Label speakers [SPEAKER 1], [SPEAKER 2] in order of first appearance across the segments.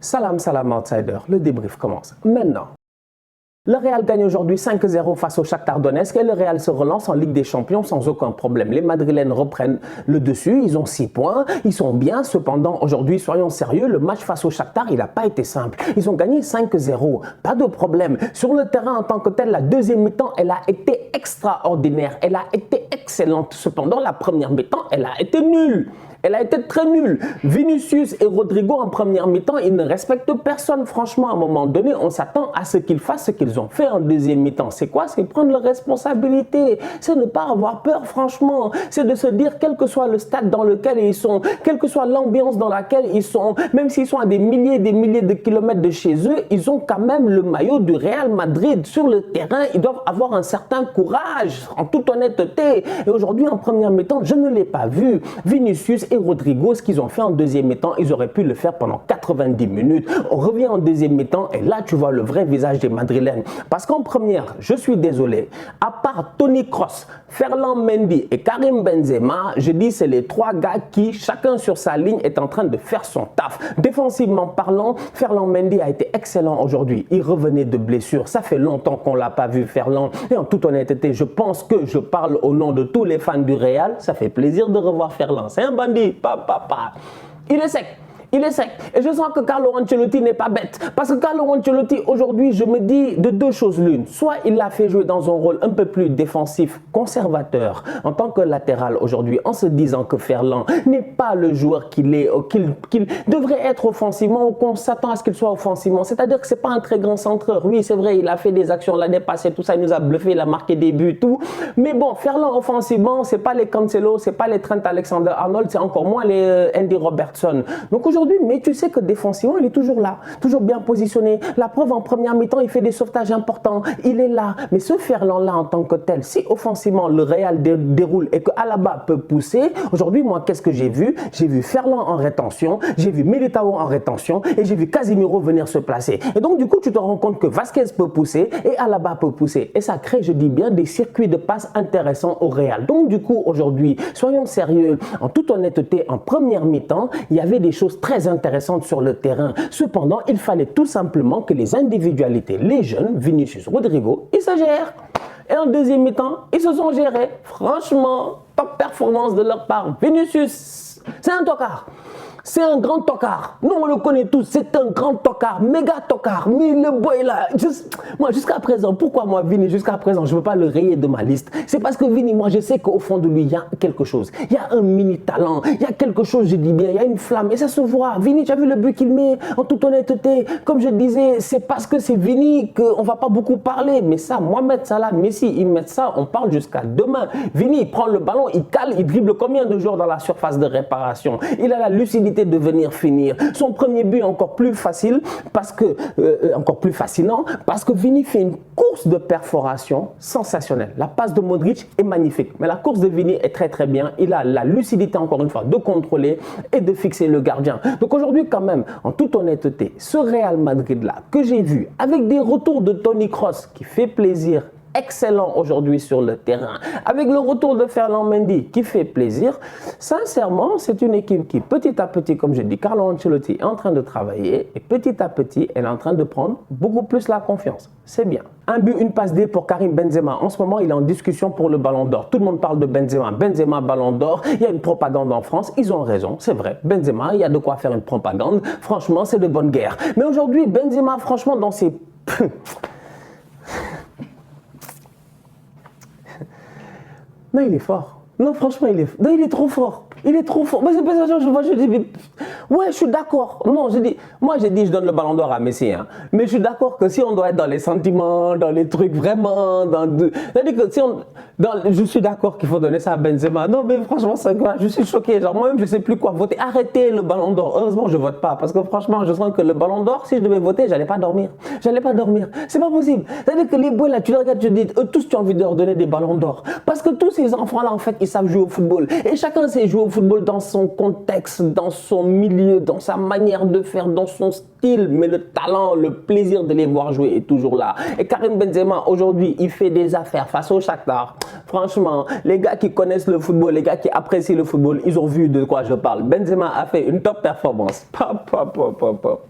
[SPEAKER 1] Salam, salam outsider, le débrief commence maintenant. Le Real gagne aujourd'hui 5-0 face au Shakhtar Donetsk et le Real se relance en Ligue des Champions sans aucun problème. Les Madrilènes reprennent le dessus, ils ont 6 points, ils sont bien. Cependant, aujourd'hui, soyons sérieux, le match face au Shakhtar, il n'a pas été simple. Ils ont gagné 5-0, pas de problème. Sur le terrain en tant que tel, la deuxième mi-temps, elle a été extraordinaire, elle a été excellente. Cependant, la première mi-temps, elle a été nulle. Elle a été très nulle. Vinicius et Rodrigo en première mi-temps, ils ne respectent personne. Franchement, à un moment donné, on s'attend à ce qu'ils fassent ce qu'ils ont fait en deuxième mi-temps. C'est quoi? C'est prendre leurs responsabilités. C'est ne pas avoir peur, franchement. C'est de se dire, quel que soit le stade dans lequel ils sont, quelle que soit l'ambiance dans laquelle ils sont, même s'ils sont à des milliers de kilomètres de chez eux, ils ont quand même le maillot du Real Madrid. Sur le terrain, ils doivent avoir un certain courage, en toute honnêteté. Et aujourd'hui, en première mi-temps, je ne l'ai pas vu. Vinicius et Rodrigo, ce qu'ils ont fait en deuxième mi-temps, ils auraient pu le faire pendant 90 minutes. On revient en deuxième mi-temps et là, tu vois le vrai visage des Madrilènes. Parce qu'en première, je suis désolé, à part Toni Kroos, Ferland Mendy et Karim Benzema, je dis c'est les 3 gars qui, chacun sur sa ligne, est en train de faire son taf. Défensivement parlant, Ferland Mendy a été excellent aujourd'hui. Il revenait de blessure. Ça fait longtemps qu'on ne l'a pas vu, Ferland. Et en toute honnêteté, je pense que je parle au nom de tous les fans du Real. Ça fait plaisir de revoir Ferland. C'est un bandit. Papa. Il est sec. Il est sec. Et je sens que Carlo Ancelotti n'est pas bête. Parce que Carlo Ancelotti, aujourd'hui, je me dis de deux choses l'une. Soit il l'a fait jouer dans un rôle un peu plus défensif, conservateur, en tant que latéral aujourd'hui, en se disant que Ferland n'est pas le joueur qu'il est, qu'il devrait être offensivement ou qu'on s'attend à ce qu'il soit offensivement. C'est-à-dire que ce n'est pas un très grand centreur. Oui, c'est vrai, il a fait des actions l'année passée, tout ça, il nous a bluffé, il a marqué des buts, tout. Mais bon, Ferland offensivement, ce n'est pas les Cancelo, ce n'est pas les Trent Alexander-Arnold, c'est encore moins les Andy Robertson. Donc aujourd'hui, mais tu sais que défensivement, il est toujours là, toujours bien positionné. La preuve, en première mi-temps, il fait des sauvetages importants. Il est là. Mais ce Ferland-là, en tant que tel, si offensivement, le Real déroule et que Alaba peut pousser, aujourd'hui, moi, qu'est-ce que j'ai vu? J'ai vu Ferland en rétention, j'ai vu Militao en rétention et j'ai vu Casemiro venir se placer. Et donc, du coup, tu te rends compte que Vasquez peut pousser et Alaba peut pousser. Et ça crée, je dis bien, des circuits de passes intéressants au Real. Donc, du coup, aujourd'hui, soyons sérieux. En toute honnêteté, en première mi-temps, il y avait des choses très intéressantes sur le terrain. Cependant, il fallait tout simplement que les individualités, les jeunes, Vinicius, Rodrigo, ils se gèrent. Et en deuxième mi-temps, ils se sont gérés. Franchement, top performance de leur part. Vinicius, c'est un tocard. C'est un grand tocard. Nous, on le connaît tous. C'est un grand tocard, méga tocard. Mais le boy là, moi, jusqu'à présent, pourquoi moi, Vini, jusqu'à présent, je ne veux pas le rayer de ma liste? C'est parce que Vini, moi, je sais qu'au fond de lui, il y a quelque chose. Il y a un mini talent. Il y a quelque chose, je dis bien, il y a une flamme. Et ça se voit. Vini, tu as vu le but qu'il met en toute honnêteté? Comme je disais, c'est parce que c'est Vini qu'on ne va pas beaucoup parler. Mais ça, Mohamed Salah, Messi, ils mettent ça, on parle jusqu'à demain. Vini, il prend le ballon, il cale, il dribble combien de joueurs dans la surface de réparation? Il a la lucidité de venir finir. Son premier but est encore plus facile parce que encore plus fascinant parce que Vini fait une course de perforation sensationnelle. La passe de Modric est magnifique, mais la course de Vini est très bien. Il a la lucidité encore une fois de contrôler et de fixer le gardien. Donc aujourd'hui quand même, en toute honnêteté, ce Real Madrid là que j'ai vu avec des retours de Toni Kroos qui fait plaisir, excellent aujourd'hui sur le terrain, avec le retour de Ferland Mendy qui fait plaisir. Sincèrement, c'est une équipe qui petit à petit, comme je dis, Carlo Ancelotti est en train de travailler et petit à petit, elle est en train de prendre beaucoup plus la confiance. C'est bien. Un but, une passe D pour Karim Benzema. En ce moment, il est en discussion pour le Ballon d'Or. Tout le monde parle de Benzema. Benzema, Ballon d'Or. Il y a une propagande en France. Ils ont raison, c'est vrai. Benzema, il y a de quoi faire une propagande. Franchement, c'est de bonne guerre. Mais aujourd'hui, Benzema, franchement, dans ses... Non, il est fort. Non, franchement, il est trop fort. Il est trop fort. Moi, c'est pas ça, je dis, mais... ouais, je suis d'accord. Non, moi, j'ai dit, je donne le ballon d'or à Messi. Hein. Mais je suis d'accord que si on doit être dans les sentiments, dans les trucs vraiment, c'est-à-dire que si on, je suis d'accord qu'il faut donner ça à Benzema. Non, mais franchement, je suis choqué. Genre, moi-même, je sais plus quoi voter. Arrêtez le ballon d'or. Heureusement, je vote pas. Parce que franchement, je sens que le ballon d'or, si je devais voter, j'allais pas dormir. J'allais pas dormir. C'est pas possible. C'est-à-dire que les boys, là, tu les regardes, tu dis, eux tous, tu as envie de leur donner des ballons d'or. Parce que tous ces enfants-là, en fait, ils savent jouer au football. Et chacun sait jouer au football dans son contexte, dans son milieu, dans sa manière de faire, dans son style. Mais le talent, le plaisir de les voir jouer est toujours là. Et Karim Benzema, aujourd'hui, il fait des affaires face au Shakhtar. Franchement, les gars qui connaissent le football, les gars qui apprécient le football, ils ont vu de quoi je parle. Benzema a fait une top performance. Pop, pop, pop, pop, pop.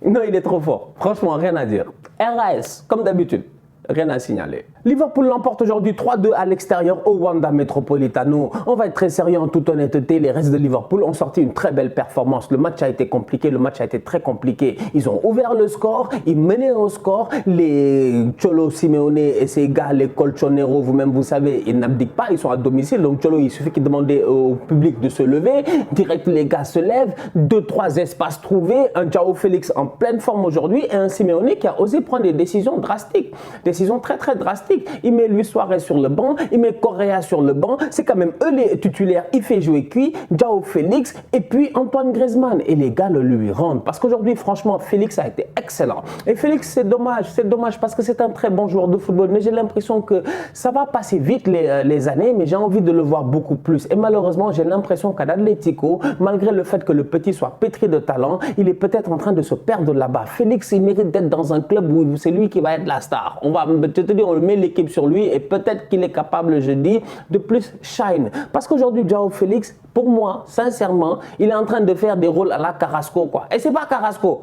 [SPEAKER 1] Non, il est trop fort. Franchement, rien à dire. RAS, comme d'habitude. Rien à signaler. Liverpool l'emporte aujourd'hui 3-2 à l'extérieur au Wanda Metropolitano. On va être très sérieux en toute honnêteté. Les restes de Liverpool ont sorti une très belle performance. Le match a été compliqué, le match a été très compliqué. Ils ont ouvert le score, ils menaient au score. Les Cholo Simeone et ses gars, les Colchonero, vous-même vous savez, ils n'abdiquent pas, ils sont à domicile. Donc Cholo, il suffit qu'il demande au public de se lever. Direct, les gars se lèvent. 2-3 espaces trouvés. Un João Félix en pleine forme aujourd'hui et un Simeone qui a osé prendre des décisions drastiques. Décision très très drastique. Il met Luis Suarez sur le banc, il met Correa sur le banc. C'est quand même eux les titulaires. Il fait jouer qui? João Félix et puis Antoine Griezmann. Et les gars le lui rendent. Parce qu'aujourd'hui, franchement, Félix a été excellent. Et Félix, c'est dommage parce que c'est un très bon joueur de football. Mais j'ai l'impression que ça va passer vite les années, mais j'ai envie de le voir beaucoup plus. Et malheureusement, j'ai l'impression qu'à l'Atlético, malgré le fait que le petit soit pétri de talent, il est peut-être en train de se perdre là-bas. Félix, il mérite d'être dans un club où c'est lui qui va être la star. Je te dis, on met l'équipe sur lui et peut-être qu'il est capable, je dis, de plus shine. Parce qu'aujourd'hui, João Félix, pour moi, sincèrement, il est en train de faire des rôles à la Carrasco, quoi. Et c'est pas Carrasco.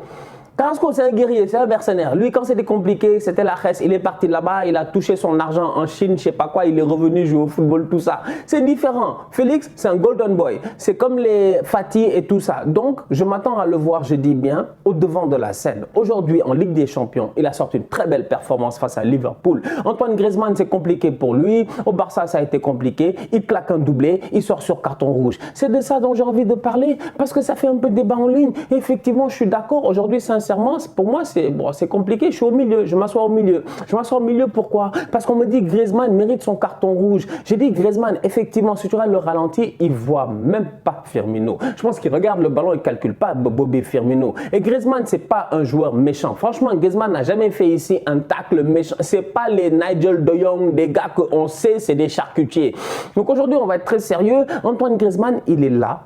[SPEAKER 1] Carrasco, c'est un guerrier, c'est un mercenaire. Lui, quand c'était compliqué, c'était la Hesse. Il est parti là-bas, il a touché son argent en Chine, je sais pas quoi, il est revenu jouer au football, tout ça. C'est différent. Félix, c'est un golden boy. C'est comme les Fati et tout ça. Donc, je m'attends à le voir, je dis bien, au devant de la scène. Aujourd'hui, en Ligue des Champions, il a sorti une très belle performance face à Liverpool. Antoine Griezmann, c'est compliqué pour lui. Au Barça, ça a été compliqué. Il claque un doublé, il sort sur carton rouge. C'est de ça dont j'ai envie de parler parce que ça fait un peu débat en ligne. Et effectivement, je suis d'accord. Aujourd'hui, sincèrement, pour moi, c'est compliqué. Je suis au milieu, je m'assois au milieu. Je m'assois au milieu, pourquoi? Parce qu'on me dit que Griezmann mérite son carton rouge. J'ai dit Griezmann, effectivement, si tu regardes le ralenti, il voit même pas Firmino. Je pense qu'il regarde le ballon, il ne calcule pas Bobby Firmino. Et Griezmann, c'est pas un joueur méchant. Franchement, Griezmann n'a jamais fait ici un tacle méchant. C'est pas les Nigel de Jong, des gars qu'on sait, c'est des charcutiers. Donc aujourd'hui, on va être très sérieux. Antoine Griezmann, il est là.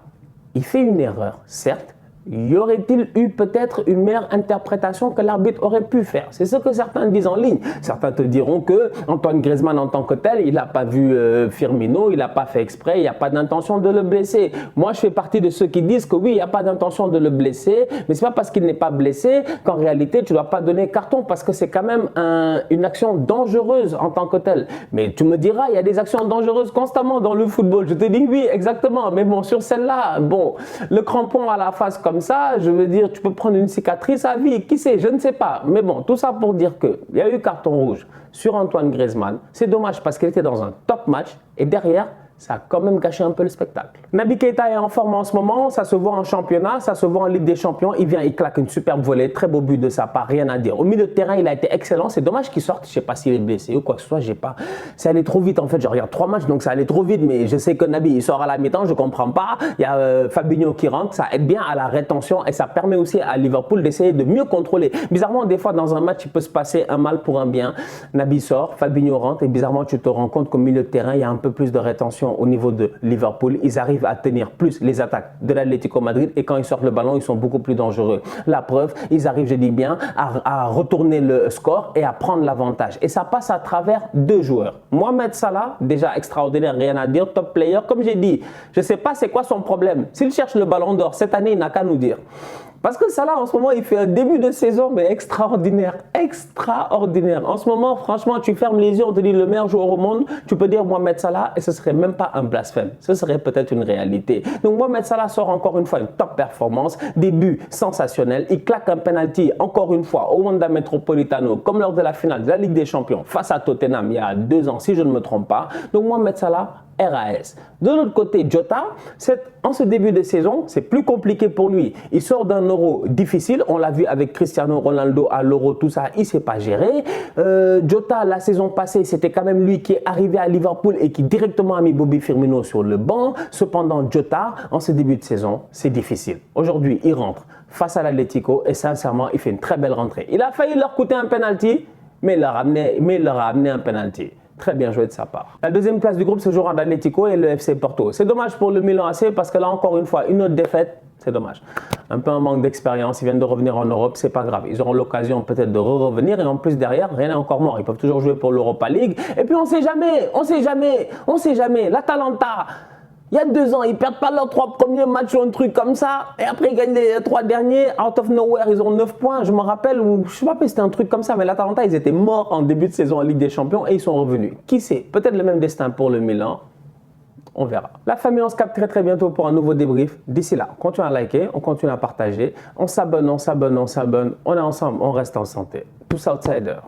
[SPEAKER 1] Il fait une erreur, certes. Y aurait-il eu peut-être une meilleure interprétation que l'arbitre aurait pu faire? C'est ce que certains disent en ligne. Certains te diront que Antoine Griezmann en tant que tel, il n'a pas vu Firmino, il n'a pas fait exprès, il n'y a pas d'intention de le blesser. Moi, je fais partie de ceux qui disent que oui, il n'y a pas d'intention de le blesser, mais ce n'est pas parce qu'il n'est pas blessé qu'en réalité, tu ne dois pas donner carton parce que c'est quand même une action dangereuse en tant que telle. Mais tu me diras, il y a des actions dangereuses constamment dans le football. Je te dis oui, exactement. Mais bon, sur celle-là, bon, le crampon à la face comme ça, je veux dire, tu peux prendre une cicatrice à vie, qui sait, je ne sais pas. Mais bon, tout ça pour dire qu'il y a eu carton rouge sur Antoine Griezmann. C'est dommage parce qu'il était dans un top match et derrière, ça a quand même gâché un peu le spectacle. Naby Keita est en forme en ce moment, ça se voit en championnat, ça se voit en Ligue des Champions. Il vient, il claque une superbe volée, très beau but de sa part, rien à dire. Au milieu de terrain, il a été excellent. C'est dommage qu'il sorte, je ne sais pas s'il est blessé ou quoi que ce soit, j'ai pas. C'est allé trop vite en fait. Je regarde 3 matchs, donc ça allait trop vite, mais je sais que Naby, il sort à la mi-temps, je ne comprends pas. Il y a Fabinho qui rentre, ça aide bien à la rétention et ça permet aussi à Liverpool d'essayer de mieux contrôler. Bizarrement, des fois, dans un match, il peut se passer un mal pour un bien. Naby sort, Fabinho rentre et bizarrement, tu te rends compte qu'au milieu de terrain, il y a un peu plus de rétention au niveau de Liverpool. Ils arrivent à tenir plus les attaques de l'Atlético Madrid et quand ils sortent le ballon, ils sont beaucoup plus dangereux. La preuve, ils arrivent, je dis bien, à retourner le score et à prendre l'avantage. Et ça passe à travers 2 joueurs. Mohamed Salah, déjà extraordinaire, rien à dire, top player. Comme j'ai dit, je ne sais pas c'est quoi son problème. S'il cherche le ballon d'or cette année, il n'a qu'à nous dire. Parce que Salah, en ce moment, il fait un début de saison, mais extraordinaire. Extraordinaire. En ce moment, franchement, tu fermes les yeux, on te dit le meilleur joueur au monde, tu peux dire Mohamed Salah et ce serait même pas un blasphème. Ce serait peut-être une réalité. Donc, Mohamed Salah sort encore une fois une top performance, début sensationnel. Il claque un penalty, encore une fois, au Wanda Metropolitano, comme lors de la finale de la Ligue des Champions, face à Tottenham, il y a 2 ans, si je ne me trompe pas. Donc, Mohamed Salah, RAS. De l'autre côté, Jota, en ce début de saison, c'est plus compliqué pour lui. Il sort d'un Euro difficile. On l'a vu avec Cristiano Ronaldo à l'Euro, tout ça, il ne s'est pas géré. Jota, la saison passée, c'était quand même lui qui est arrivé à Liverpool et qui directement a mis Bobby Firmino sur le banc. Cependant, Jota, en ce début de saison, c'est difficile. Aujourd'hui, il rentre face à l'Atlético et sincèrement, il fait une très belle rentrée. Il a failli leur coûter un penalty, mais il leur a amené un penalty. Très bien joué de sa part. La deuxième place du groupe se jouera d'Atlético et le FC Porto. C'est dommage pour le Milan AC parce que là, encore une fois, une autre défaite, c'est dommage. Un peu un manque d'expérience, ils viennent de revenir en Europe, c'est pas grave. Ils auront l'occasion peut-être de revenir et en plus derrière, rien n'est encore mort. Ils peuvent toujours jouer pour l'Europa League. Et puis on sait jamais. L'Atalanta. Il y a 2 ans, ils ne perdent pas leurs 3 premiers matchs ou un truc comme ça. Et après, ils gagnent les 3 derniers. Out of nowhere, ils ont 9 points. Je me rappelle, ou je ne sais pas si c'était un truc comme ça, mais l'Atalanta, ils étaient morts en début de saison en Ligue des Champions et ils sont revenus. Qui sait? Peut-être le même destin pour le Milan. On verra. La famille, on se capte très bientôt pour un nouveau débrief. D'ici là, on continue à liker, on continue à partager. On s'abonne, on est ensemble, on reste en santé. Tous outsiders.